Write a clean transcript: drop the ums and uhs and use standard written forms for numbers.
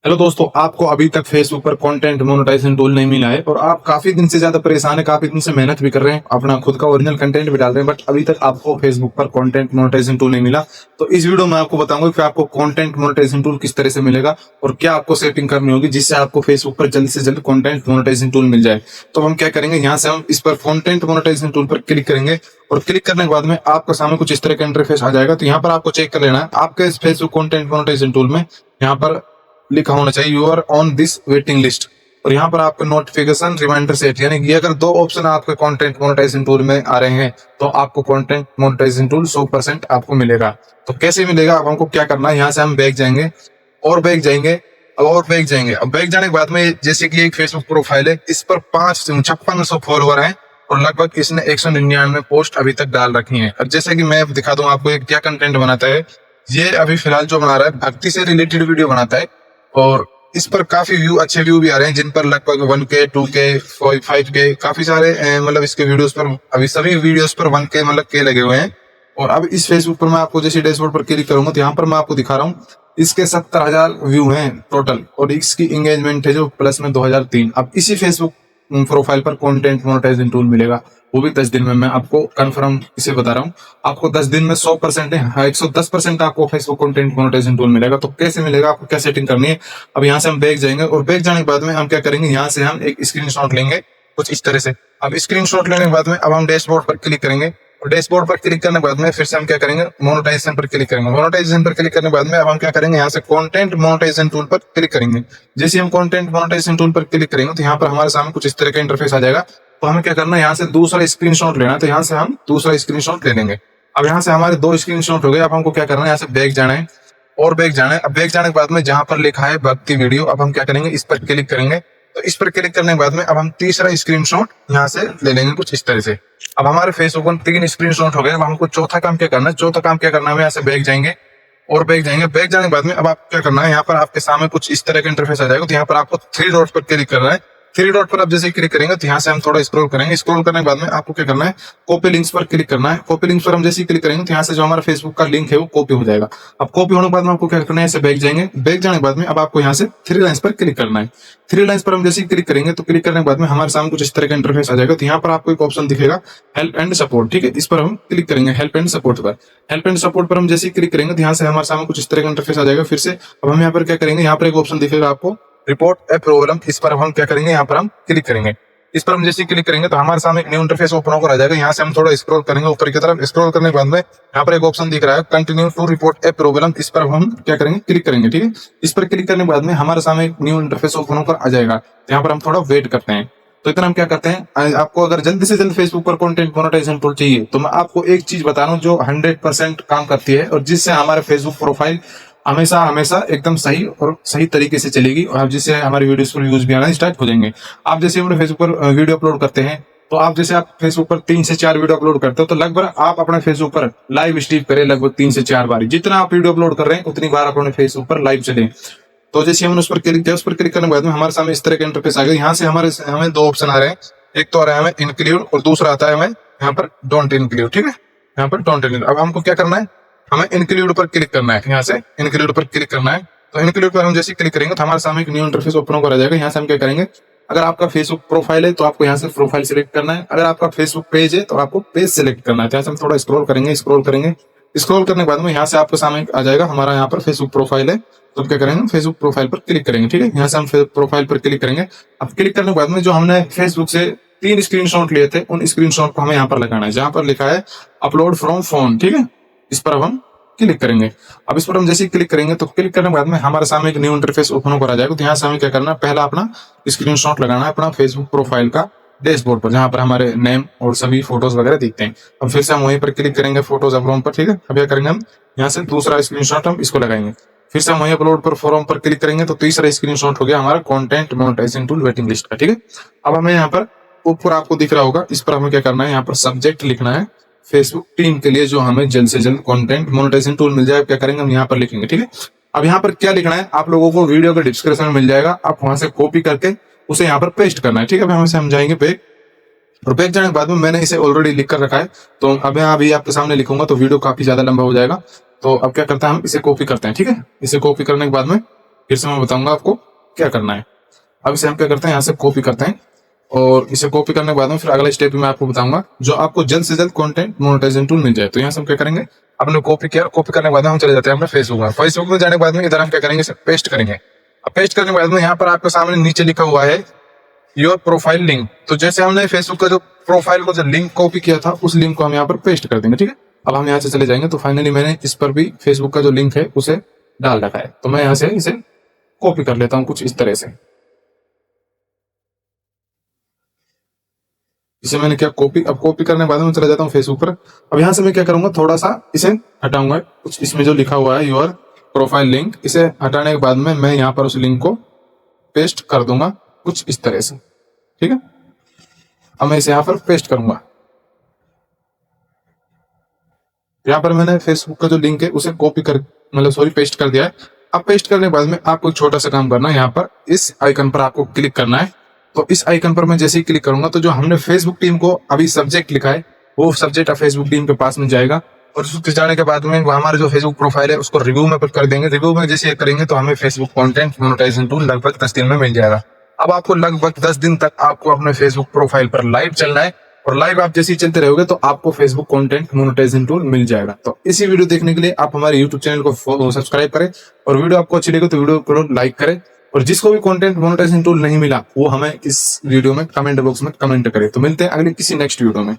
Hello दोस्तों, आपको अभी तक फेसबुक पर कंटेंट मोनेटाइजेशन टूल नहीं मिला है और आप काफी दिन से ज्यादा परेशान है, काफी दिन से मेहनत भी कर रहे हैं, अपना खुद का ओरिजिनल कंटेंट भी डाल रहे हैं, बट अभी तक आपको फेसबुक पर कंटेंट मोनेटाइजेशन टूल नहीं मिला। तो इस वीडियो में आपको बताऊंगा कि आपको कंटेंट मोनेटाइजेशन टूल किस तरह से मिलेगा और क्या आपको सेटिंग करनी होगी जिससे आपको फेसबुक पर जल्द से जल्द कंटेंट मोनेटाइजेशन टूल मिल जाए। तो हम क्या करेंगे, यहाँ से हम इस पर कंटेंट मोनेटाइजेशन टूल पर क्लिक करेंगे और क्लिक करने के बाद में आपके सामने कुछ इस तरह का इंटरफेस आ जाएगा। तो यहाँ पर आपको चेक कर लेना है आपके फेसबुक कंटेंट मोनेटाइजेशन टूल में यहाँ पर लिखा होना चाहिए you are on this waiting list, और यहाँ पर आपको नोटिफिकेशन रिमाइंडर सेट, यानी कि अगर दो ऑप्शन आपके कंटेंट मोनेटाइजेशन टूल में आ रहे हैं तो आपको कंटेंट मोनेटाइजेशन टूल 100% आपको मिलेगा। तो कैसे मिलेगा, अब हमको क्या करना है, यहाँ से हम बैक जाएंगे और बैक जाएंगे और बैक जाएंगे। अब बैक जाने के बाद में जैसे कि एक फेसबुक प्रोफाइल है, इस पर 5600 फॉलोअर हैं और लगभग इसने 199 पोस्ट अभी तक डाल रखी हैं। अब जैसे कि मैं दिखा दूं आपको ये क्या कंटेंट बनाता है। ये अभी फिलहाल जो बना रहा है भक्ति से रिलेटेड वीडियो बनाता है और इस पर काफी अच्छे व्यू भी आ रहे हैं, जिन पर लगभग 1K 2K 5K काफी सारे मतलब इसके वीडियोस पर अभी सभी वीडियोस पर 1K मतलब K लगे हुए हैं। और अब इस फेसबुक पर मैं आपको जैसे डैशबोर्ड पर क्लिक करूंगा तो यहाँ पर मैं आपको दिखा रहा हूँ इसके 70,000 व्यू हैं टोटल और इसकी एंगेजमेंट है जो प्लस में 2003। अब इसी फेसबुक प्रोफाइल पर कंटेंट मोनेटाइजेशन टूल मिलेगा, वो भी 10 दिन में। मैं आपको कंफर्म इसे बता रहा हूँ, आपको 10 दिन में 100% है, 110% आपको फेसबुक कंटेंट मोनेटाइजेशन टूल मिलेगा। तो कैसे मिलेगा, आपको क्या सेटिंग करनी है। अब यहाँ से हम बैक जाएंगे और बैक जाने के बाद में हम क्या करेंगे, यहाँ से हम एक स्क्रीनशॉट लेंगे कुछ इस तरह से। अब स्क्रीनशॉट लेने के बाद में अब हम डैशबोर्ड पर क्लिक करेंगे और डैशबोर्ड पर क्लिक करने के बाद में फिर से हम क्या करेंगे, मोनेटाइजेशन पर क्लिक करेंगे। मोनेटाइजेशन पर क्लिक करने के बाद में अब हम क्या करेंगे, यहाँ से कंटेंट मोनेटाइजेशन टूल पर क्लिक करेंगे। जैसे हम कंटेंट मोनेटाइजेशन टूल पर क्लिक करेंगे तो यहाँ पर हमारे सामने कुछ इस तरह का इंटरफेस आ जाएगा। तो हमें क्या करना है, यहाँ से दूसरा स्क्रीनशॉट लेना है। तो यहाँ से हम दूसरा स्क्रीनशॉट ले लेंगे। अब यहाँ से हमारे 2 स्क्रीनशॉट हो गए। अब हमको क्या करना है, यहाँ से बैक जाना है और बैक जाना है। अब बैक जाने के बाद में जहां पर लिखा है भक्ति वीडियो, अब हम क्या करेंगे, इस पर क्लिक करेंगे। तो इस पर क्लिक करने के बाद में अब हम तीसरा स्क्रीनशॉट यहाँ से ले लेंगे कुछ इस तरह से। अब हमारे फेसबुक पर 3 स्क्रीनशॉट हो गए। अब हमको चौथा काम क्या करना है, चौथा काम क्या करना है, यहाँ से बैक जाएंगे और बैक जाएंगे। बैक जाने के बाद में अब आप क्या करना है, यहाँ पर आपके सामने कुछ इस तरह का इंटरफेस आ जाएगा। तो यहाँ पर आपको 3 डॉट पर क्लिक करना है। 3 डॉट पर आप जैसे क्लिक करेंगे तो यहाँ से हम थोड़ा स्क्रॉल करेंगे। स्क्रॉल करने के बाद में आपको क्या करना है, कॉपी लिंक्स पर क्लिक करना है। कॉपी लिंक्स पर हम जैसे क्लिक करेंगे तो यहाँ से जो हमारा फेसबुक का लिंक है वो कॉपी हो जाएगा। अब कॉपी होने के बाद में आपको क्या करना है, ऐसे बैक जाएंगे। बैक जाने के बाद में अब आपको यहाँ से 3 लाइन्स पर क्लिक करना है। 3 लाइन्स पर हम जैसे क्लिक करेंगे तो क्लिक करने के बाद में हमारे सामने कुछ इस तरह का इंटरफेस आ जाएगा। तो यहाँ पर आपको एक ऑप्शन दिखेगा हेल्प एंड सपोर्ट, ठीक है। इस पर हम क्लिक करेंगे हेल्प एंड सपोर्ट पर। हेल्प एंड सपोर्ट पर हम जैसे क्लिक करेंगे तो यहाँ से हमारे सामने कुछ इस तरह का इंटरफेस आ जाएगा फिर से। अब हम यहाँ पर क्या करेंगे, यहाँ पर एक ऑप्शन दिखेगा आपको रिपोर्ट ए प्रॉब्लम। इस पर हम क्या करेंगे, यहाँ पर हम क्लिक करेंगे। इस पर हम जैसे क्लिक करेंगे तो हमारे सामने एक न्यू इंटरफेस ओपन होकर आ जाएगा। यहाँ से हम थोड़ा स्क्रॉल करेंगे ऊपर की तरफ। स्क्रॉल करने के बाद में यहाँ पर एक ऑप्शन दिख रहा है continue to report a problem. इस पर हम क्या करेंगे, क्लिक करेंगे, ठीक है। इस पर क्लिक करने के बाद में हमारे सामने एक न्यू इंटरफेस ओपन होकर आ जाएगा। यहाँ पर हम थोड़ा वेट करते हैं। तो इतना हम क्या करते हैं, आपको अगर जल्दी से जल्द फेसबुक पर कंटेंट मोनेटाइजेशन टूल चाहिए तो मैं आपको एक चीज बता रहा हूँ जो 100% काम करती है और जिससे हमारे फेसबुक प्रोफाइल हमेशा हमेशा एकदम सही और सही तरीके से चलेगी और जिससे हमारी वीडियोस पर व्यूज भी आना स्टार्ट हो जाएंगे। आप जैसे अपने फेसबुक पर वीडियो अपलोड करते हैं तो आप जैसे आप फेसबुक पर 3 से 4 वीडियो अपलोड करते हो तो लगभग आप अपने फेसबुक पर लाइव स्ट्रीम करें लगभग 3 से 4 बार। जितना आप वीडियो अपलोड कर रहे हैं उतनी बार अपने फेसबुक पर लाइव चले। तो जैसे हमने उस पर क्लिक किया, उस पर क्लिक करने के बाद में हमारे सामने इस तरह का इंटरफेस आ गया। यहाँ से हमें 2 ऑप्शन आ रहे हैं, एक तो आ रहा है हमें इंक्लूड और दूसरा आता है हमें यहाँ पर डोंट इंक्लूड, ठीक है। यहाँ पर डोंट इंक्लूड। अब हमको क्या करना है, हमें इंक्लूड पर क्लिक करना है। यहाँ से इंक्लूड पर क्लिक करना है। तो इंक्लूड पर हम जैसे क्लिक करेंगे तो हमारे सामने एक न्यू इंटरफेस ओपन होकर आ जाएगा। यहाँ से हम क्या करेंगे, अगर आपका फेसबुक प्रोफाइल है तो आपको यहाँ से प्रोफाइल सिलेक्ट करना है। अगर आपका फेसबुक पेज है तो आपको पेज सिलेक्ट करना है। यहाँ से हम थोड़ा स्क्रॉल करेंगे। स्क्रॉल करने के बाद में यहाँ से आपके सामने आ जाएगा हमारा यहाँ पर फेसबुक प्रोफाइल है। तो हम क्या करेंगे, फेसबुक प्रोफाइल पर क्लिक करेंगे, ठीक है। यहाँ से हम प्रोफाइल पर क्लिक करेंगे। अब क्लिक करने के बाद में जो हमने फेसबुक से 3 स्क्रीनशॉट लिए थे उन स्क्रीनशॉट को हमें यहाँ पर लगाना है जहां पर लिखा है अपलोड फ्रॉम फोन, ठीक है। इस पर अब हम क्लिक करेंगे। अब इस पर हम जैसे ही क्लिक करेंगे तो क्लिक करने के बाद में हमारे सामने एक न्यू इंटरफेस ओपन होकर आ जाएगा। तो यहाँ से हमें क्या करना है, पहला अपना स्क्रीनशॉट लगाना है अपना फेसबुक प्रोफाइल का डैशबोर्ड पर जहां पर हमारे नेम और सभी फोटोज वगैरह दिखते हैं। अब फिर से हम वहीं पर क्लिक करेंगे फोटोज अपलोड पर, ठीक है। अब क्या करेंगे, हम यहाँ से दूसरा स्क्रीनशॉट हम इसको लगाएंगे। फिर से हम वहीं अपलोड पर फॉर्म पर क्लिक करेंगे तो तीसरा स्क्रीनशॉट हो गया हमारा content monetization tool waiting list का, ठीक है। अब हमें यहाँ पर ऊपर आपको दिख रहा होगा, इस पर हमें क्या करना है, यहाँ पर सब्जेक्ट लिखना है फेसबुक टीम के लिए जो हमें जल्द से जल्द कंटेंट मोनेटाइजेशन टूल मिल जाए। क्या करेंगे, हम यहाँ पर लिखेंगे, ठीक है। अब यहाँ पर क्या लिखना है आप लोगों को वीडियो के डिस्क्रिप्शन में मिल जाएगा, आप वहां से कॉपी करके उसे यहाँ पर पेस्ट करना है, ठीक है। हम समझाएंगे बैक और बैक जाने के बाद में मैंने इसे ऑलरेडी लिख कर रखा है तो अब यहाँ अभी आपके सामने लिखूंगा तो वीडियो काफी ज्यादा लंबा हो जाएगा। तो अब क्या करते हैं, हम इसे कॉपी करते हैं, ठीक है। इसे कॉपी करने के बाद में फिर से मैं बताऊंगा आपको क्या करना है। अब इसे हम क्या करते हैं, यहाँ से कॉपी करते हैं और इसे कॉपी करने के बाद में फिर अगला स्टेप मैं आपको बताऊंगा जो आपको जल्द से जल्द कंटेंट मोनेटाइजेशन टूल मिल जाए। तो यहाँ से हम क्या करेंगे, आपने कॉपी किया, कॉपी करने के बाद हम चले जाते हैं अपने फेसबुक में। फेसबुक में जाने के बाद में इधर हम क्या करेंगे, इसे पेस्ट करेंगे। अब पेस्ट करने के बाद में यहाँ पर आपके सामने नीचे लिखा हुआ है योर प्रोफाइल लिंक। तो जैसे हमने फेसबुक का जो प्रोफाइल को जो लिंक कॉपी किया था उस लिंक को हम यहाँ पर पेस्ट कर देंगे, ठीक है। अब हम यहाँ से चले जाएंगे तो फाइनली मैंने इस पर भी फेसबुक का जो लिंक है उसे डाल रखा है। तो मैं यहाँ से इसे कॉपी कर लेता हूँ कुछ इस तरह से। इसे मैंने क्या कॉपी, अब कॉपी करने के बाद में चला जाता हूँ फेसबुक पर। अब यहाँ से मैं क्या करूंगा, थोड़ा सा इसे हटाऊंगा, कुछ इसमें जो लिखा हुआ है योर प्रोफाइल लिंक, इसे हटाने के बाद में मैं यहाँ पर उस लिंक को पेस्ट कर दूंगा कुछ इस तरह से, ठीक है। अब मैं इसे यहाँ पर पेस्ट करूंगा। यहाँ पर मैंने फेसबुक का जो लिंक है उसे कॉपी कर मतलब सॉरी पेस्ट कर दिया है। अब पेस्ट करने के बाद में आपको एक छोटा सा काम करना है, यहाँ पर इस आइकन पर आपको क्लिक करना है। तो इस आइकन पर मैं जैसे ही क्लिक करूंगा तो जो हमने फेसबुक टीम को अभी सब्जेक्ट लिखा है वो सब्जेक्ट फेसबुक टीम के पास में जाएगा और उसके जाने के बाद में हमारे जो फेसबुक प्रोफाइल है उसको रिव्यू में कर देंगे। रिव्यू में जैसे करेंगे तो हमें फेसबुक कंटेंट मोनेटाइजेशन टूल लगभग 10 दिन में मिल जाएगा। अब आपको लगभग 10 दिन तक आपको अपने फेसबुक प्रोफाइल पर लाइव चलना है और लाइव आप जैसे ही चलते रहोगे तो आपको फेसबुक कंटेंट मोनेटाइजेशन टूल मिल जाएगा। तो इसी वीडियो देखने के लिए आप हमारे यूट्यूब चैनल को सब्सक्राइब करें और वीडियो आपको अच्छी लगे तो वीडियो को लाइक करें और जिसको भी कंटेंट मोनेटाइजेशन टूल नहीं मिला वो हमें इस वीडियो में कमेंट बॉक्स में कमेंट करे। तो मिलते हैं अगले किसी नेक्स्ट वीडियो में।